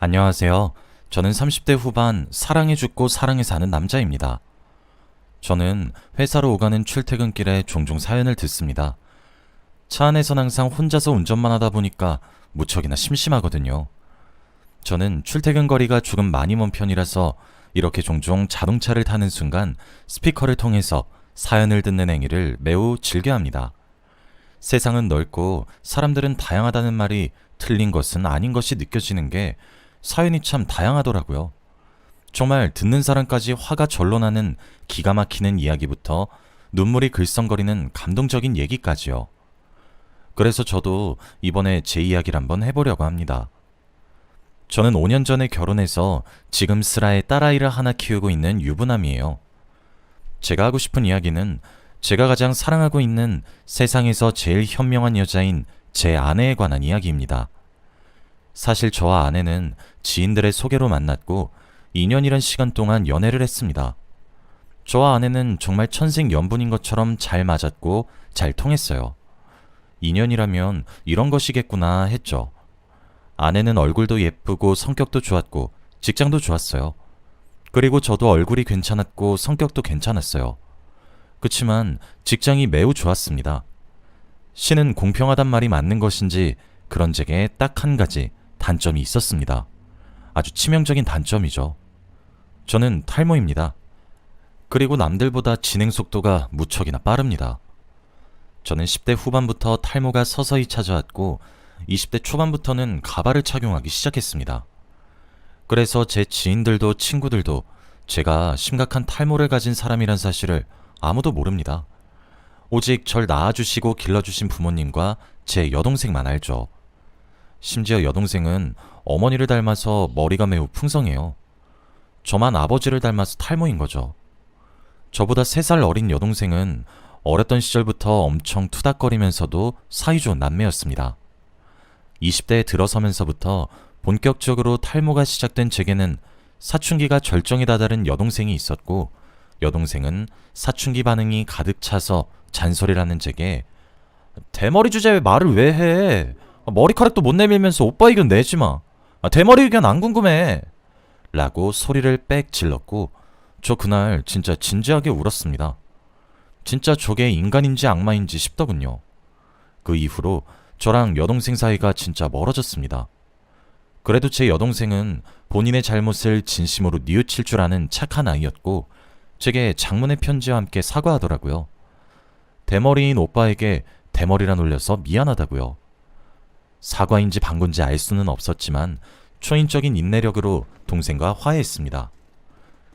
안녕하세요. 저는 30대 후반 사랑해 죽고 사랑해 사는 남자입니다. 저는 회사로 오가는 출퇴근길에 종종 사연을 듣습니다. 차 안에선 항상 혼자서 운전만 하다 보니까 무척이나 심심하거든요. 저는 출퇴근 거리가 조금 많이 먼 편이라서 이렇게 종종 자동차를 타는 순간 스피커를 통해서 사연을 듣는 행위를 매우 즐겨합니다. 세상은 넓고 사람들은 다양하다는 말이 틀린 것은 아닌 것이 느껴지는 게 사연이 참 다양하더라고요. 정말 듣는 사람까지 화가 절로 나는 기가 막히는 이야기부터 눈물이 글썽거리는 감동적인 얘기까지요. 그래서 저도 이번에 제 이야기를 한번 해보려고 합니다. 저는 5년 전에 결혼해서 지금 슬하에 딸아이를 하나 키우고 있는 유부남이에요. 제가 하고 싶은 이야기는 제가 가장 사랑하고 있는 세상에서 제일 현명한 여자인 제 아내에 관한 이야기입니다. 사실 저와 아내는 지인들의 소개로 만났고 2년이란 시간 동안 연애를 했습니다. 저와 아내는 정말 천생연분인 것처럼 잘 맞았고 잘 통했어요. 2년이라면 이런 것이겠구나 했죠. 아내는 얼굴도 예쁘고 성격도 좋았고 직장도 좋았어요. 그리고 저도 얼굴이 괜찮았고 성격도 괜찮았어요. 그치만 직장이 매우 좋았습니다. 신은 공평하단 말이 맞는 것인지 그런 제게 딱 한 가지 단점이 있었습니다. 아주 치명적인 단점이죠. 저는 탈모입니다. 그리고 남들보다 진행 속도가 무척이나 빠릅니다. 저는 10대 후반부터 탈모가 서서히 찾아왔고 20대 초반부터는 가발을 착용하기 시작했습니다. 그래서 제 지인들도 친구들도 제가 심각한 탈모를 가진 사람이란 사실을 아무도 모릅니다. 오직 절 낳아주시고 길러주신 부모님과 제 여동생만 알죠. 심지어 여동생은 어머니를 닮아서 머리가 매우 풍성해요. 저만 아버지를 닮아서 탈모인 거죠. 저보다 3살 어린 여동생은 어렸던 시절부터 엄청 투닥거리면서도 사이좋은 남매였습니다. 20대에 들어서면서부터 본격적으로 탈모가 시작된 제게는 사춘기가 절정에 다다른 여동생이 있었고 여동생은 사춘기 반응이 가득 차서 잔소리를 하는 제게 대머리 주제에 왜 말을 왜 해? 머리카락도 못 내밀면서 오빠 의견 내지 마. 대머리 의견 안 궁금해. 라고 소리를 빽 질렀고 저 그날 진짜 진지하게 울었습니다. 진짜 저게 인간인지 악마인지 싶더군요. 그 이후로 저랑 여동생 사이가 진짜 멀어졌습니다. 그래도 제 여동생은 본인의 잘못을 진심으로 뉘우칠 줄 아는 착한 아이였고 제게 장문의 편지와 함께 사과하더라고요. 대머리인 오빠에게 대머리라 놀려서 미안하다고요. 사과인지 방구인지 알 수는 없었지만 초인적인 인내력으로 동생과 화해했습니다.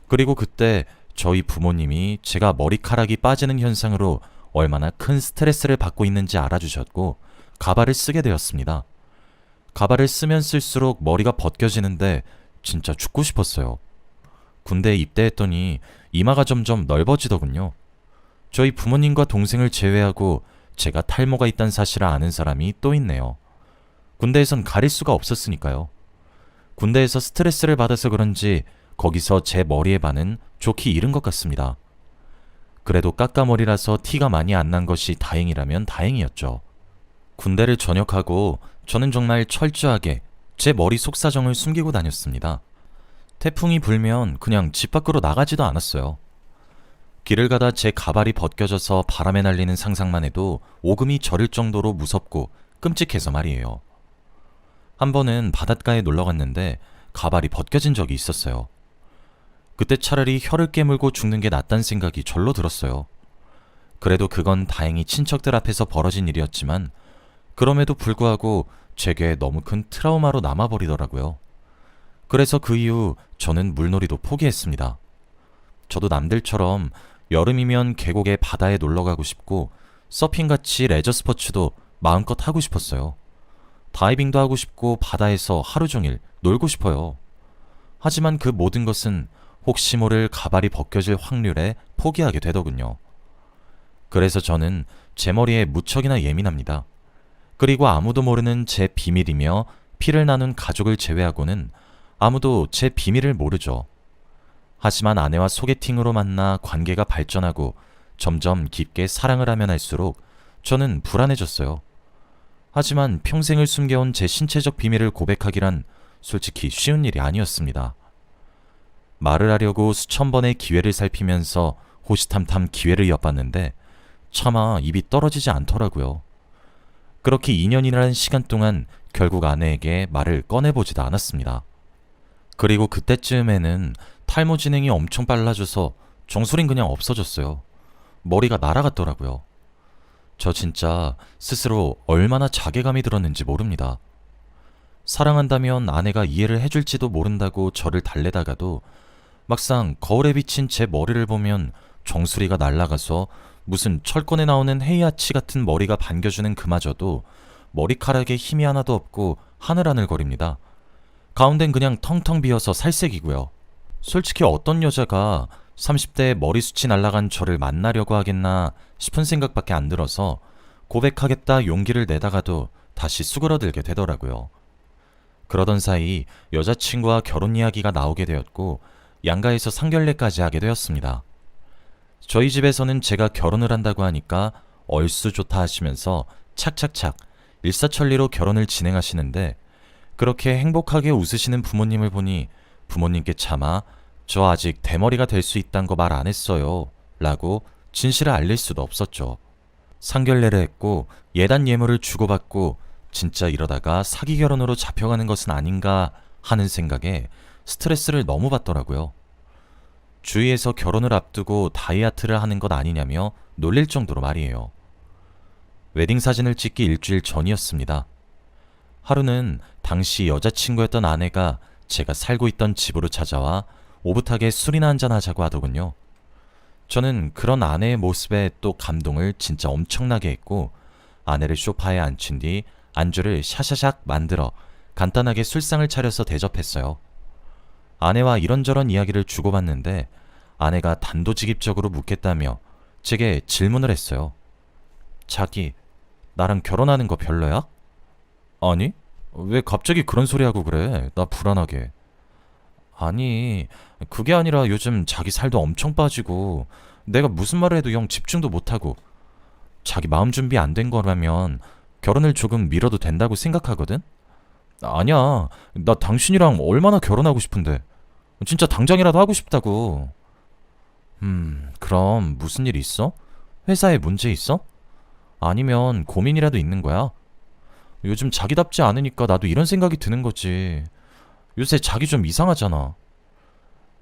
그리고 그때 저희 부모님이 제가 머리카락이 빠지는 현상으로 얼마나 큰 스트레스를 받고 있는지 알아주셨고 가발을 쓰게 되었습니다. 가발을 쓰면 쓸수록 머리가 벗겨지는데 진짜 죽고 싶었어요. 군대에 입대했더니 이마가 점점 넓어지더군요. 저희 부모님과 동생을 제외하고 제가 탈모가 있다는 사실을 아는 사람이 또 있네요. 군대에선 가릴 수가 없었으니까요. 군대에서 스트레스를 받아서 그런지 거기서 제 머리의 반은 좋게 잃은 것 같습니다. 그래도 깎아머리라서 티가 많이 안 난 것이 다행이라면 다행이었죠. 군대를 전역하고 저는 정말 철저하게 제 머리 속사정을 숨기고 다녔습니다. 태풍이 불면 그냥 집 밖으로 나가지도 않았어요. 길을 가다 제 가발이 벗겨져서 바람에 날리는 상상만 해도 오금이 저릴 정도로 무섭고 끔찍해서 말이에요. 한 번은 바닷가에 놀러 갔는데 가발이 벗겨진 적이 있었어요. 그때 차라리 혀를 깨물고 죽는 게 낫다는 생각이 절로 들었어요. 그래도 그건 다행히 친척들 앞에서 벌어진 일이었지만 그럼에도 불구하고 제게 너무 큰 트라우마로 남아버리더라고요. 그래서 그 이후 저는 물놀이도 포기했습니다. 저도 남들처럼 여름이면 계곡에 바다에 놀러가고 싶고 서핑같이 레저 스포츠도 마음껏 하고 싶었어요. 다이빙도 하고 싶고 바다에서 하루 종일 놀고 싶어요. 하지만 그 모든 것은 혹시 모를 가발이 벗겨질 확률에 포기하게 되더군요. 그래서 저는 제 머리에 무척이나 예민합니다. 그리고 아무도 모르는 제 비밀이며 피를 나눈 가족을 제외하고는 아무도 제 비밀을 모르죠. 하지만 아내와 소개팅으로 만나 관계가 발전하고 점점 깊게 사랑을 하면 할수록 저는 불안해졌어요. 하지만 평생을 숨겨온 제 신체적 비밀을 고백하기란 솔직히 쉬운 일이 아니었습니다. 말을 하려고 수천 번의 기회를 살피면서 호시탐탐 기회를 엿봤는데 차마 입이 떨어지지 않더라고요. 그렇게 2년이라는 시간 동안 결국 아내에게 말을 꺼내보지도 않았습니다. 그리고 그때쯤에는 탈모 진행이 엄청 빨라져서 정수린 그냥 없어졌어요. 머리가 날아갔더라고요. 저 진짜 스스로 얼마나 자괴감이 들었는지 모릅니다. 사랑한다면 아내가 이해를 해줄지도 모른다고 저를 달래다가도 막상 거울에 비친 제 머리를 보면 정수리가 날아가서 무슨 철권에 나오는 헤이아치 같은 머리가 반겨주는 그마저도 머리카락에 힘이 하나도 없고 하늘하늘거립니다. 가운데는 그냥 텅텅 비어서 살색이고요. 솔직히 어떤 여자가 30대에 머리숱이 날아간 저를 만나려고 하겠나 싶은 생각밖에 안 들어서 고백하겠다 용기를 내다가도 다시 수그러들게 되더라고요. 그러던 사이 여자친구와 결혼 이야기가 나오게 되었고 양가에서 상견례까지 하게 되었습니다. 저희 집에서는 제가 결혼을 한다고 하니까 얼쑤 좋다 하시면서 착착착 일사천리로 결혼을 진행하시는데 그렇게 행복하게 웃으시는 부모님을 보니 부모님께 차마 저 아직 대머리가 될 수 있다는 거 말 안 했어요 라고 진실을 알릴 수도 없었죠. 상견례를 했고 예단 예물을 주고받고 진짜 이러다가 사기 결혼으로 잡혀가는 것은 아닌가 하는 생각에 스트레스를 너무 받더라고요. 주위에서 결혼을 앞두고 다이어트를 하는 것 아니냐며 놀릴 정도로 말이에요. 웨딩 사진을 찍기 일주일 전이었습니다. 하루는 당시 여자친구였던 아내가 제가 살고 있던 집으로 찾아와 오붓하게 술이나 한잔 하자고 하더군요. 저는 그런 아내의 모습에 또 감동을 진짜 엄청나게 했고 아내를 소파에 앉힌 뒤 안주를 샤샤샥 만들어 간단하게 술상을 차려서 대접했어요. 아내와 이런저런 이야기를 주고받는데 아내가 단도직입적으로 묻겠다며 제게 질문을 했어요. 자기, 나랑 결혼하는 거 별로야? 아니, 왜 갑자기 그런 소리 하고 그래? 나 불안하게. 아니, 그게 아니라 요즘 자기 살도 엄청 빠지고 내가 무슨 말을 해도 영 집중도 못하고 자기 마음 준비 안 된 거라면 결혼을 조금 미뤄도 된다고 생각하거든? 아니야, 나 당신이랑 얼마나 결혼하고 싶은데 진짜 당장이라도 하고 싶다고. 그럼 무슨 일 있어? 회사에 문제 있어? 아니면 고민이라도 있는 거야? 요즘 자기답지 않으니까 나도 이런 생각이 드는 거지. 요새 자기 좀 이상하잖아.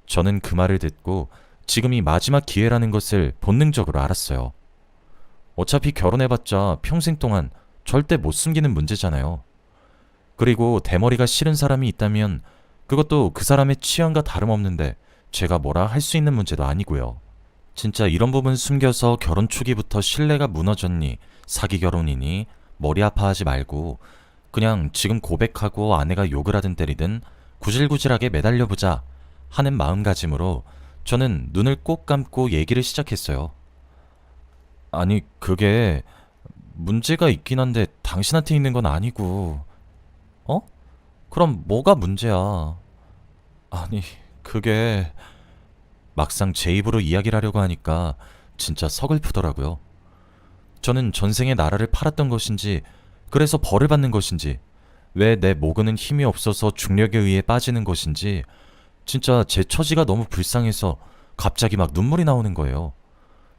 저는 그 말을 듣고 지금이 마지막 기회라는 것을 본능적으로 알았어요. 어차피 결혼해봤자 평생 동안 절대 못 숨기는 문제잖아요. 그리고 대머리가 싫은 사람이 있다면 그것도 그 사람의 취향과 다름없는데 제가 뭐라 할 수 있는 문제도 아니고요. 진짜 이런 부분 숨겨서 결혼 초기부터 신뢰가 무너졌니, 사기 결혼이니 머리 아파하지 말고 그냥 지금 고백하고 아내가 욕을 하든 때리든 구질구질하게 매달려보자 하는 마음가짐으로 저는 눈을 꼭 감고 얘기를 시작했어요. 아니, 그게 문제가 있긴 한데 당신한테 있는 건 아니고. 어? 그럼 뭐가 문제야? 아니, 그게 막상 제 입으로 이야기를 하려고 하니까 진짜 서글프더라고요. 저는 전생에 나라를 팔았던 것인지 그래서 벌을 받는 것인지 왜 내 목에는 힘이 없어서 중력에 의해 빠지는 것인지 진짜 제 처지가 너무 불쌍해서 갑자기 막 눈물이 나오는 거예요.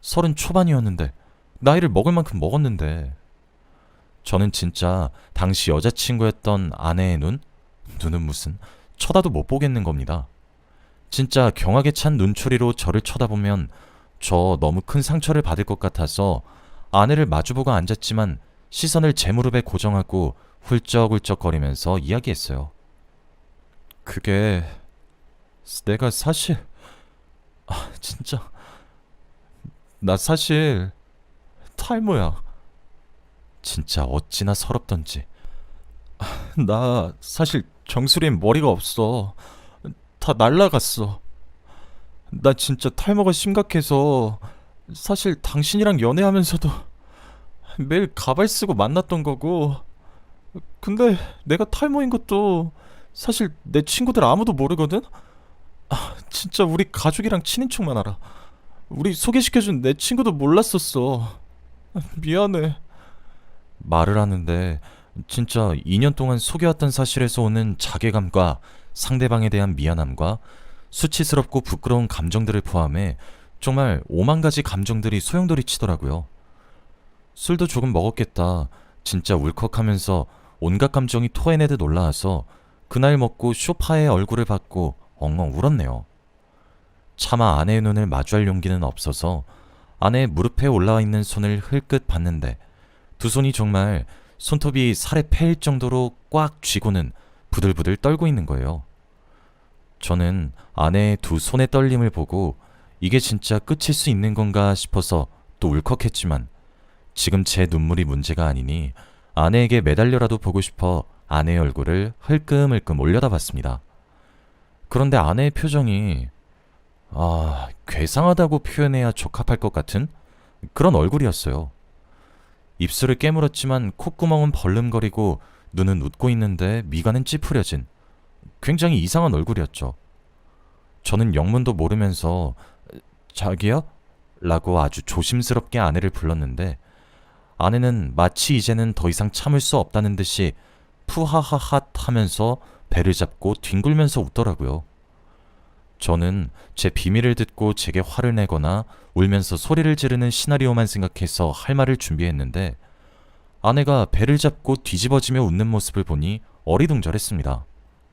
30 초반이었는데 나이를 먹을 만큼 먹었는데. 저는 진짜 당시 여자친구였던 아내의 눈은 무슨 쳐다도 못 보겠는 겁니다. 진짜 경악에 찬 눈초리로 저를 쳐다보면 저 너무 큰 상처를 받을 것 같아서 아내를 마주보고 앉았지만 시선을 제 무릎에 고정하고 훌쩍훌쩍거리면서 이야기했어요. 그게 내가 사실 진짜 나 사실 탈모야. 진짜 어찌나 서럽던지. 나 사실 정수리엔 머리가 없어. 다 날라갔어. 나 진짜 탈모가 심각해서 사실 당신이랑 연애하면서도 매일 가발 쓰고 만났던 거고, 근데 내가 탈모인 것도 사실 내 친구들 아무도 모르거든? 진짜 우리 가족이랑 친인척만 알아. 우리 소개시켜준 내 친구도 몰랐었어. 미안해. 말을 하는데 진짜 2년 동안 속여왔던 사실에서 오는 자괴감과 상대방에 대한 미안함과 수치스럽고 부끄러운 감정들을 포함해 정말 5만 가지 감정들이 소용돌이 치더라고요. 술도 조금 먹었겠다. 진짜 울컥하면서 온갖 감정이 토해내듯 올라와서 그날 먹고 쇼파에 얼굴을 받고 엉엉 울었네요. 차마 아내의 눈을 마주할 용기는 없어서 아내의 무릎에 올라와 있는 손을 흘끗 봤는데 두 손이 정말 손톱이 살에 패일 정도로 꽉 쥐고는 부들부들 떨고 있는 거예요. 저는 아내의 두 손의 떨림을 보고 이게 진짜 끝일 수 있는 건가 싶어서 또 울컥했지만 지금 제 눈물이 문제가 아니니 아내에게 매달려라도 보고 싶어 아내의 얼굴을 흘끔흘끔 올려다봤습니다. 그런데 아내의 표정이 괴상하다고 표현해야 적합할 것 같은 그런 얼굴이었어요. 입술을 깨물었지만 콧구멍은 벌름거리고 눈은 웃고 있는데 미간은 찌푸려진 굉장히 이상한 얼굴이었죠. 저는 영문도 모르면서 자기야? 라고 아주 조심스럽게 아내를 불렀는데 아내는 마치 이제는 더 이상 참을 수 없다는 듯이 푸하하핫 하면서 배를 잡고 뒹굴면서 웃더라고요. 저는 제 비밀을 듣고 제게 화를 내거나 울면서 소리를 지르는 시나리오만 생각해서 할 말을 준비했는데 아내가 배를 잡고 뒤집어지며 웃는 모습을 보니 어리둥절했습니다.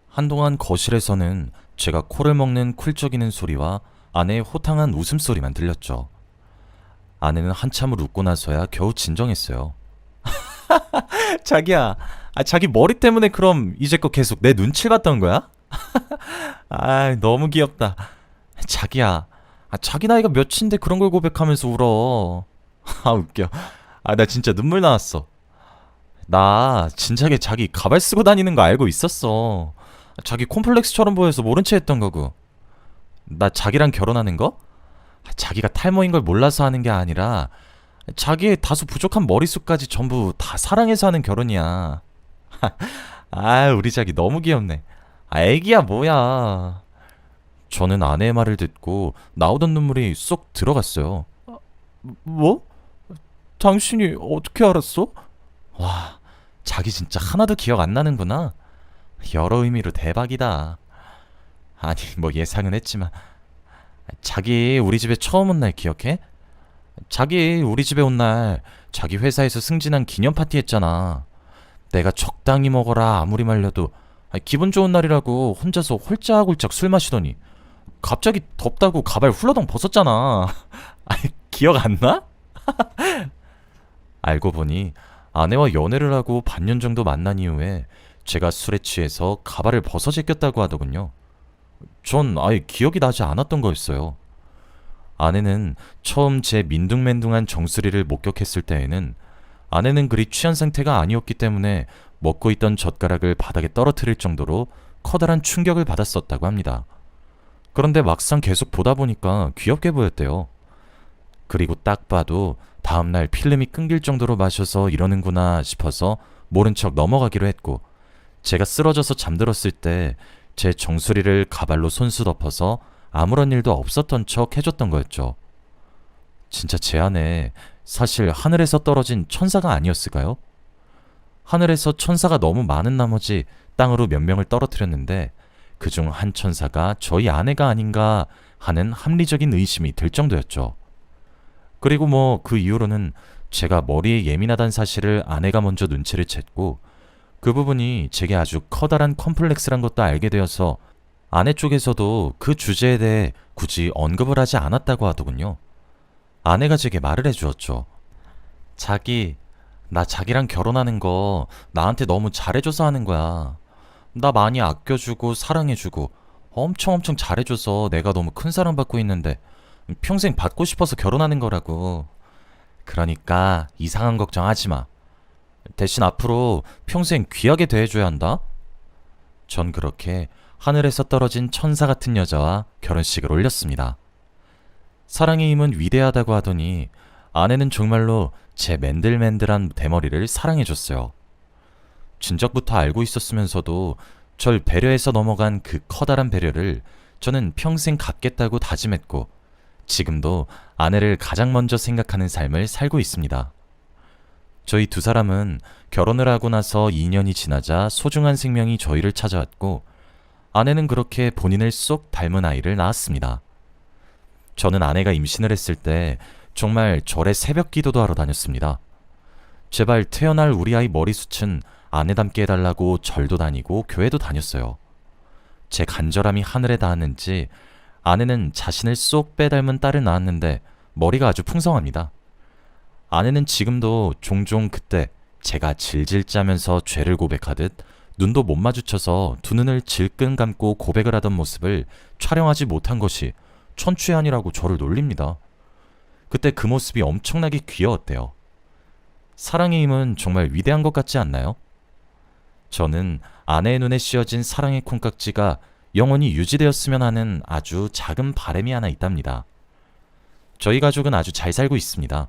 한동안 거실에서는 제가 코를 먹는 쿨쩍이는 소리와 아내의 호탕한 웃음소리만 들렸죠. 아내는 한참을 웃고 나서야 겨우 진정했어요. 자기야, 자기 머리 때문에 그럼 이제껏 계속 내 눈치를 봤던 거야? 너무 귀엽다. 자기야, 자기 나이가 몇인데 그런 걸 고백하면서 울어. 웃겨. 나 진짜 눈물 나왔어. 나 진작에 자기 가발 쓰고 다니는 거 알고 있었어. 자기 콤플렉스처럼 보여서 모른 체 했던 거고. 나 자기랑 결혼하는 거? 자기가 탈모인 걸 몰라서 하는 게 아니라 자기의 다소 부족한 머리숱까지 전부 다 사랑해서 하는 결혼이야. 우리 자기 너무 귀엽네. 애기야 뭐야. 저는 아내의 말을 듣고 나오던 눈물이 쏙 들어갔어요. 뭐? 당신이 어떻게 알았어? 와, 자기 진짜 하나도 기억 안 나는구나. 여러 의미로 대박이다. 아니 뭐 예상은 했지만 자기 우리 집에 처음 온 날 기억해? 자기 우리 집에 온 날 자기 회사에서 승진한 기념 파티 했잖아. 내가 적당히 먹어라 아무리 말려도 기분 좋은 날이라고 혼자서 홀짝홀짝 술 마시더니 갑자기 덥다고 가발 훌러덩 벗었잖아. 기억 안 나? 알고 보니 아내와 연애를 하고 반년 정도 만난 이후에 제가 술에 취해서 가발을 벗어 제꼈다고 하더군요. 전 아예 기억이 나지 않았던 거였어요. 아내는 처음 제 민둥맨둥한 정수리를 목격했을 때에는 아내는 그리 취한 상태가 아니었기 때문에 먹고 있던 젓가락을 바닥에 떨어뜨릴 정도로 커다란 충격을 받았었다고 합니다. 그런데 막상 계속 보다 보니까 귀엽게 보였대요. 그리고 딱 봐도 다음날 필름이 끊길 정도로 마셔서 이러는구나 싶어서 모른 척 넘어가기로 했고 제가 쓰러져서 잠들었을 때 제 정수리를 가발로 손수 덮어서 아무런 일도 없었던 척 해줬던 거였죠. 진짜 제 아내 사실 하늘에서 떨어진 천사가 아니었을까요? 하늘에서 천사가 너무 많은 나머지 땅으로 몇 명을 떨어뜨렸는데 그중 한 천사가 저희 아내가 아닌가 하는 합리적인 의심이 들 정도였죠. 그리고 뭐 그 이후로는 제가 머리에 예민하다는 사실을 아내가 먼저 눈치를 챘고 그 부분이 제게 아주 커다란 컴플렉스란 것도 알게 되어서 아내 쪽에서도 그 주제에 대해 굳이 언급을 하지 않았다고 하더군요. 아내가 제게 말을 해주었죠. 자기, 나 자기랑 결혼하는 거 나한테 너무 잘해줘서 하는 거야. 나 많이 아껴주고 사랑해주고 엄청 잘해줘서 내가 너무 큰 사랑받고 있는데 평생 받고 싶어서 결혼하는 거라고. 그러니까 이상한 걱정하지 마. 대신 앞으로 평생 귀하게 대해줘야 한다. 전 그렇게 하늘에서 떨어진 천사 같은 여자와 결혼식을 올렸습니다. 사랑의 힘은 위대하다고 하더니 아내는 정말로 제 맨들맨들한 대머리를 사랑해줬어요. 진작부터 알고 있었으면서도 절 배려해서 넘어간 그 커다란 배려를 저는 평생 갚겠다고 다짐했고 지금도 아내를 가장 먼저 생각하는 삶을 살고 있습니다. 저희 두 사람은 결혼을 하고 나서 2년이 지나자 소중한 생명이 저희를 찾아왔고 아내는 그렇게 본인을 쏙 닮은 아이를 낳았습니다. 저는 아내가 임신을 했을 때 정말 절에 새벽 기도도 하러 다녔습니다. 제발 태어날 우리 아이 머리숱은 아내 닮게 해달라고 절도 다니고 교회도 다녔어요. 제 간절함이 하늘에 닿았는지 아내는 자신을 쏙 빼닮은 딸을 낳았는데 머리가 아주 풍성합니다. 아내는 지금도 종종 그때 제가 질질 짜면서 죄를 고백하듯 눈도 못 마주쳐서 두 눈을 질끈 감고 고백을 하던 모습을 촬영하지 못한 것이 천추의 아니라고 저를 놀립니다. 그때 그 모습이 엄청나게 귀여웠대요. 사랑의 힘은 정말 위대한 것 같지 않나요? 저는 아내의 눈에 씌어진 사랑의 콩깍지가 영원히 유지되었으면 하는 아주 작은 바람이 하나 있답니다. 저희 가족은 아주 잘 살고 있습니다.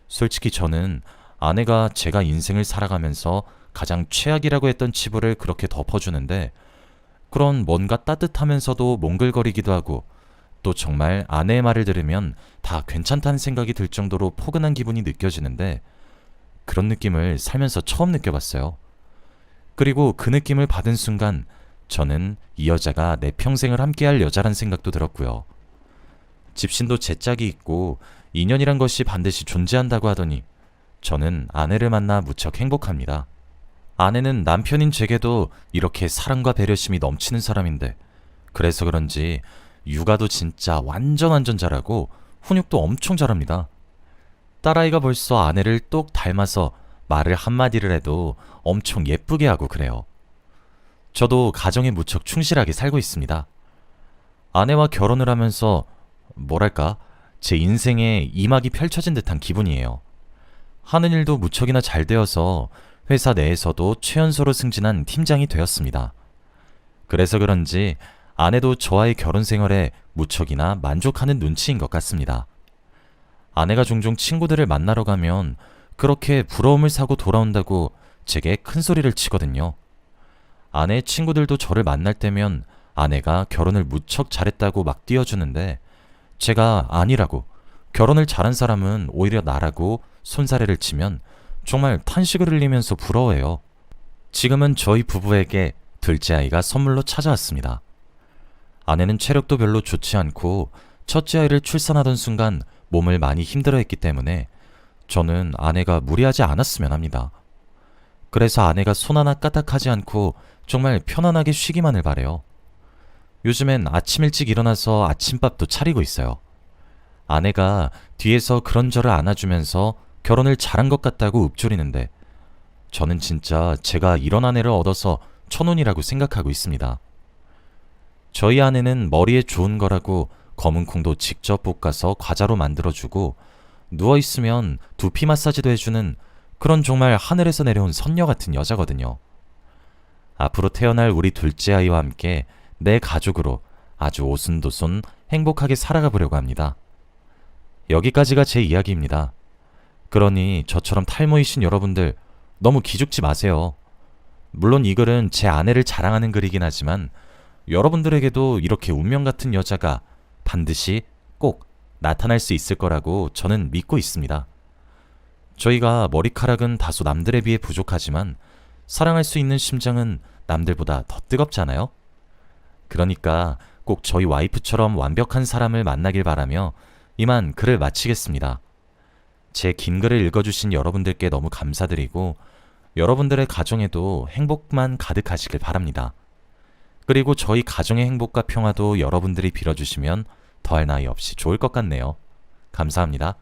솔직히 저는 아내가 제가 인생을 살아가면서 가장 최악이라고 했던 치부를 그렇게 덮어주는데 그런 뭔가 따뜻하면서도 몽글거리기도 하고 또 정말 아내의 말을 들으면 다 괜찮다는 생각이 들 정도로 포근한 기분이 느껴지는데 그런 느낌을 살면서 처음 느껴봤어요. 그리고 그 느낌을 받은 순간 저는 이 여자가 내 평생을 함께할 여자란 생각도 들었고요. 집신도 제 짝이 있고 인연이란 것이 반드시 존재한다고 하더니 저는 아내를 만나 무척 행복합니다. 아내는 남편인 제게도 이렇게 사랑과 배려심이 넘치는 사람인데 그래서 그런지 육아도 진짜 완전 잘하고 훈육도 엄청 잘합니다. 딸아이가 벌써 아내를 똑 닮아서 말을 한마디를 해도 엄청 예쁘게 하고 그래요. 저도 가정에 무척 충실하게 살고 있습니다. 아내와 결혼을 하면서 뭐랄까 제 인생에 이막이 펼쳐진 듯한 기분이에요. 하는 일도 무척이나 잘 되어서 회사 내에서도 최연소로 승진한 팀장이 되었습니다. 그래서 그런지 아내도 저와의 결혼 생활에 무척이나 만족하는 눈치인 것 같습니다. 아내가 종종 친구들을 만나러 가면 그렇게 부러움을 사고 돌아온다고 제게 큰 소리를 치거든요. 아내의 친구들도 저를 만날 때면 아내가 결혼을 무척 잘했다고 막 띄워주는데 제가 아니라고 결혼을 잘한 사람은 오히려 나라고 손사래를 치면 정말 탄식을 흘리면서 부러워해요. 지금은 저희 부부에게 둘째 아이가 선물로 찾아왔습니다. 아내는 체력도 별로 좋지 않고 첫째 아이를 출산하던 순간 몸을 많이 힘들어했기 때문에 저는 아내가 무리하지 않았으면 합니다. 그래서 아내가 손 하나 까딱하지 않고 정말 편안하게 쉬기만을 바래요. 요즘엔 아침 일찍 일어나서 아침밥도 차리고 있어요. 아내가 뒤에서 그런저를 안아주면서 결혼을 잘한 것 같다고 읊조리는데 저는 진짜 제가 이런 아내를 얻어서 천운이라고 생각하고 있습니다. 저희 아내는 머리에 좋은 거라고 검은 콩도 직접 볶아서 과자로 만들어주고 누워있으면 두피 마사지도 해주는 그런 정말 하늘에서 내려온 선녀 같은 여자거든요. 앞으로 태어날 우리 둘째 아이와 함께 내 가족으로 아주 오순도순 행복하게 살아가 보려고 합니다. 여기까지가 제 이야기입니다. 그러니 저처럼 탈모이신 여러분들 너무 기죽지 마세요. 물론 이 글은 제 아내를 자랑하는 글이긴 하지만 여러분들에게도 이렇게 운명 같은 여자가 반드시 꼭 나타날 수 있을 거라고 저는 믿고 있습니다. 저희가 머리카락은 다소 남들에 비해 부족하지만 사랑할 수 있는 심장은 남들보다 더 뜨겁잖아요. 그러니까 꼭 저희 와이프처럼 완벽한 사람을 만나길 바라며 이만 글을 마치겠습니다. 제 긴 글을 읽어주신 여러분들께 너무 감사드리고 여러분들의 가정에도 행복만 가득하시길 바랍니다. 그리고 저희 가정의 행복과 평화도 여러분들이 빌어주시면 더할 나위 없이 좋을 것 같네요. 감사합니다.